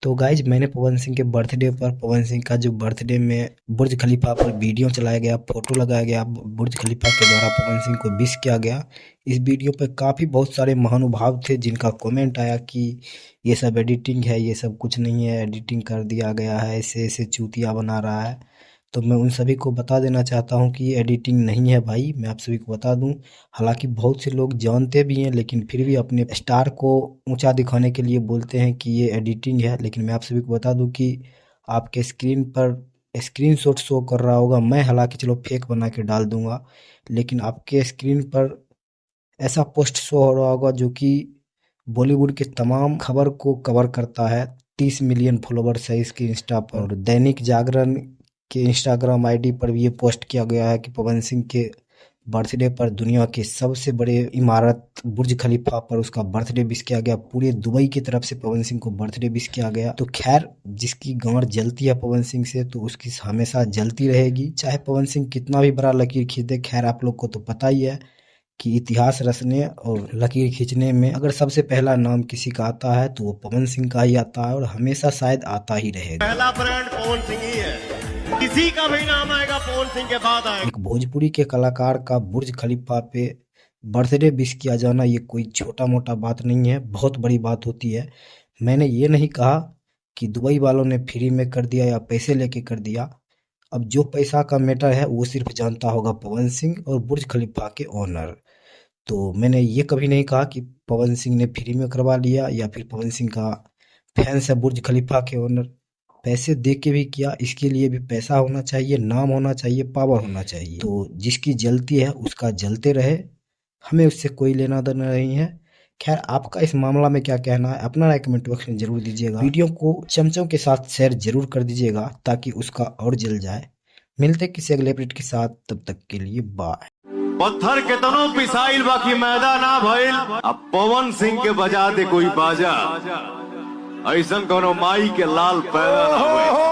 तो गाइज मैंने पवन सिंह के बर्थडे पर पवन सिंह का जो बर्थडे में बुर्ज खलीफा पर वीडियो चलाया गया, फोटो लगाया गया, बुर्ज खलीफा के द्वारा पवन सिंह को विश किया गया। इस वीडियो पर काफ़ी बहुत सारे महानुभाव थे जिनका कमेंट आया कि ये सब एडिटिंग है, ये सब कुछ नहीं है, एडिटिंग कर दिया गया है, ऐसे ऐसे चूतिया बना रहा है। तो मैं उन सभी को बता देना चाहता हूँ कि ये एडिटिंग नहीं है भाई, मैं आप सभी को बता दूँ। हालांकि बहुत से लोग जानते भी हैं लेकिन फिर भी अपने स्टार को ऊंचा दिखाने के लिए बोलते हैं कि ये एडिटिंग है। लेकिन मैं आप सभी को बता दूं कि आपके स्क्रीन पर स्क्रीनशॉट शो कर रहा होगा, मैं हालांकि चलो फेक बना के डाल दूंगा, लेकिन आपके स्क्रीन पर ऐसा पोस्ट शो हो रहा होगा जो कि बॉलीवुड के तमाम खबर को कवर करता है। 30 मिलियन फॉलोवर्स है इसके इंस्टा पर, और दैनिक जागरण के इंस्टाग्राम आईडी पर भी ये पोस्ट किया गया है कि पवन सिंह के बर्थडे पर दुनिया के सबसे बड़े इमारत बुर्ज खलीफा पर उसका बर्थडे विश किया गया। पूरे दुबई की तरफ से पवन सिंह को बर्थडे विश किया गया। तो खैर, जिसकी गांड जलती है पवन सिंह से तो उसकी हमेशा जलती रहेगी, चाहे पवन सिंह कितना भी बड़ा लकीर खींचे। खैर, आप लोग को तो पता ही है कि इतिहास रचने और लकीर खींचने में अगर सबसे पहला नाम किसी का आता है तो वो पवन सिंह का ही आता है, और हमेशा शायद आता ही रहेगा। पहला ब्रांड पवन सिंह ही है, किसी का भी नाम आएगा पवन सिंह के बाद आएगा। एक भोजपुरी के कलाकार का बुर्ज खलीफा पे बर्थडे विश किया जाना ये कोई छोटा मोटा बात नहीं है, बहुत बड़ी बात होती है। मैंने ये नहीं कहा कि दुबई वालों ने फ्री में कर दिया या पैसे लेके कर दिया। अब जो पैसा का मैटर है वो सिर्फ जानता होगा पवन सिंह और बुर्ज खलीफा के ओनर। तो मैंने ये कभी नहीं कहा कि पवन सिंह ने फ्री में करवा लिया या फिर पवन सिंह का फैंस है बुर्ज खलीफा के ओनर। पैसे दे के भी किया, इसके लिए भी पैसा होना चाहिए, नाम होना चाहिए, पावर होना चाहिए। तो जिसकी जलती है उसका जलते रहे, हमें उससे कोई लेना देना नहीं है। खैर, आपका इस मामला में क्या कहना है अपना राय कमेंट बॉक्स में जरूर दीजिएगा। वीडियो को चमचम के साथ शेयर जरूर कर दीजिएगा ताकि उसका और जल जाए। मिलते किसी अगले अपडेट के साथ, तब तक के लिए बाय। पत्थर के तनो पिसाइल बाकी मैदा ना भइल, अब पवन सिंह के बजा दे कोई बाजा, ऐसन कोनो माई के लाल पैदा ना भइल।